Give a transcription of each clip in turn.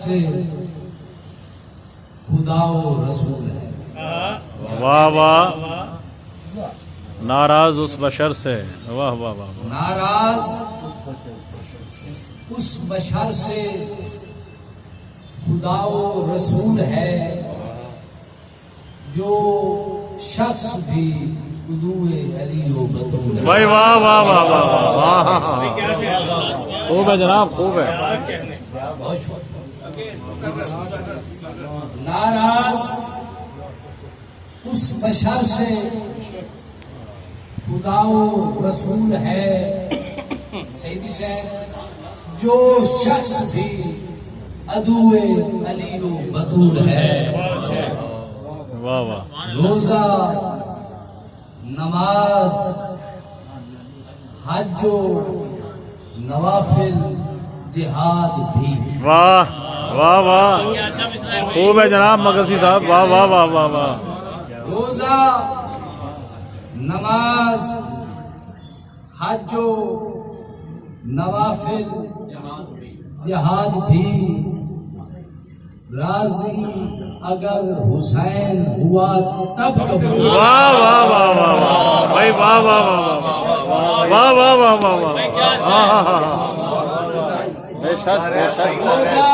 سے خدا و رسول ہے. واہ واہ. ناراض اس بشر سے. واہ واہ واہ. ناراض اس بشر سے خدا و رسول ہے جو شخص بھی عدوِ علی و بطول ہے. بھائی واہ واہ واہ واہ واہ. خوب ہے جناب، خوب ہے. بہت شکریہ. ناراض اس بشر سے خدا و رسول ہے سیدی سے جو شخص بھی عدوِ علی و بطول ہے. واہ واہ. روزہ، نماز، حج و نوافل، جہاد بھی. واہ واہ واہ. خوب ہے جناب مگسی صاحب. واہ واہ واہ واہ واہ. روزہ، نماز، حج و نوافل، جہاد بھی. راضی اگر حسین ہوا تب قبول. واہ واہ واہ واہ واہ. بھائی واہ واہ واہ واہ. واہ واہ واہ واہ واہ. بے شک بے شک. روزہ،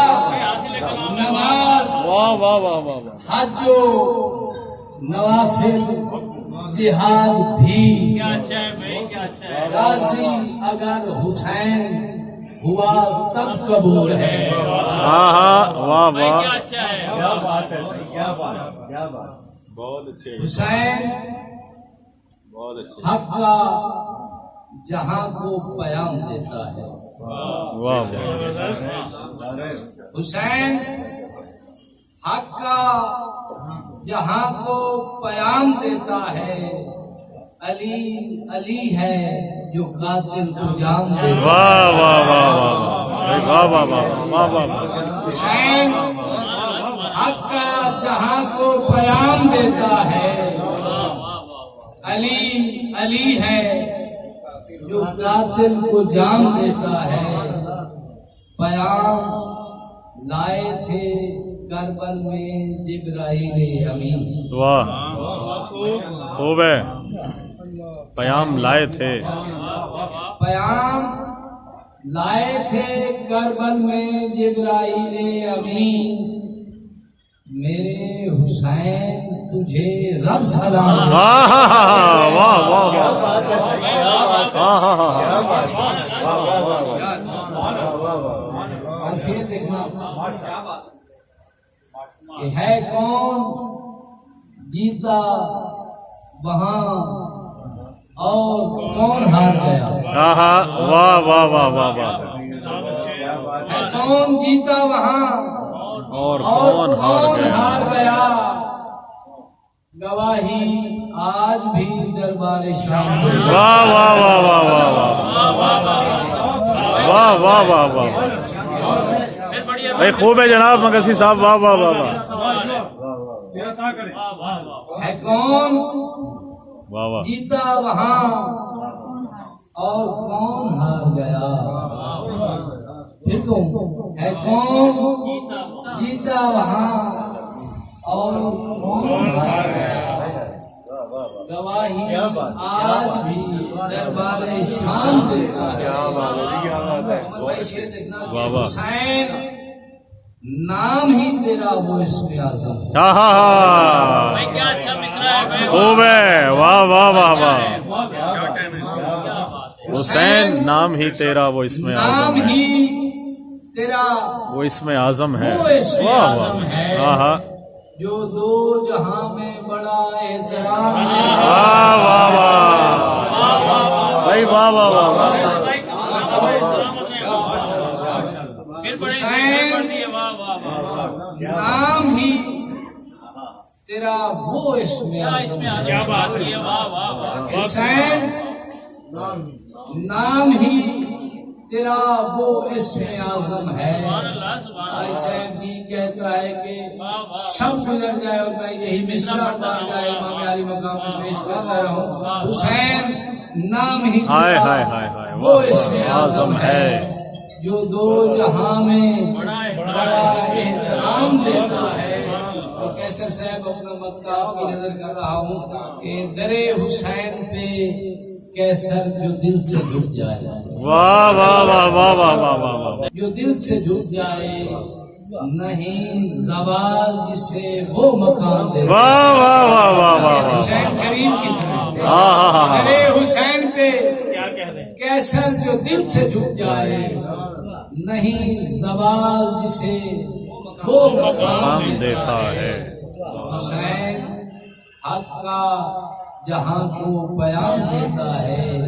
نماز، واہ واہ واہ واہ. حج و نوافل، جہاد بھی. راضی اگر حسین ہوا تب قبول ہے. ہاں ہاں. واہ واہ. حسین حق کا جہاں کو پیام دیتا ہے. واہ واہ. حسین حق کا جہاں کو پیام دیتا ہے. علی علی ہے جو قاتل کو جام دیتا ہے. واہ واہ واہ واہ. واہ واہ واہ واہ واہ. حسین حق کا جہاں کو پیام دیتا ہے. علی علی ہے جو قاتل کو جام دیتا ہے. پیام لائے تھے کربل میں جبرائیل امین. واہ خوب ہے. پیام لائے تھے. پیام لائے تھے کربل میں جبرائیل امین. میرے حسین تجھے رب سلام. واہ واہ واہ اور شیر دیکھنا کہ ہے کون جیتا وہاں اور کون ہار گیا. واہ واہ واہ واہ واہ. ہے کون جیتا وہاں اور اور کون ہار ہار گیا. گیا. گواہی آج بھی دربار شام میں. واہ واہ واہ واہ واہ واہ واہ واہ. بھائی خوب ہے جناب مگسی صاحب. واہ واہ واہ واہ. ہے کون واہ واہ. جیتا وہاں اور کون ہار گیا. پھر کون ہے کون جیتا وہاں اور کون ہار گیا. گواہی آج بھی دربار شام دیتا ہے. عمر بھائی شیر دیکھنا کہ حسین نام ہی تیرا وہ اسم اعظم. خوب ہے. واہ واہ واہ واہ. حسین نام ہی تیرا وہ اسم نام اعظم ہے. ہی تیرا وہ اسم اعظم ہے. وہ اسم واہ اعظم واہ. ہے ہاں ہاں. جو دو جہاں میں بڑا احترام. واہ واہ واہ. بھائی واہ واہ واہ. حسین نام ہی تیرا وہ اسم اعظم ہے. حسین نام ہی تیرا وہ اسم اعظم ہے. حسین جی کہتا ہے کہ سب گزر جائے اور میں یہی مصرع بارگاہ امام علی مقام میں پیش کر رہا ہوں. حسین نام ہی ہائے تیرا ہائے ہائے ہائے. وہ اسم اعظم ہے جو دو جہاں میں بڑا مقام دیتا ہے. تو کیسر صاحب اپنا مکہ آپ کی نظر کر رہا ہوں کہ در حسین پہ کیسر جو دل سے جھک جائے, واہ واہ واہ واہ واہ واہ واہ واہ. جو دل سے جھک جائے, نہیں زوال جسے وہ مقام دیتا ہے. واہ واہ واہ واہ واہ. حسین کریم کی طرح ہاں ہاں ہاں. ارے حسین پہ کیسر جو دل سے جھک جائے, نہیں زوال جسے وہ مقام دیتا ہے. حسین حق کا جہاں کو بیان دیتا ہے.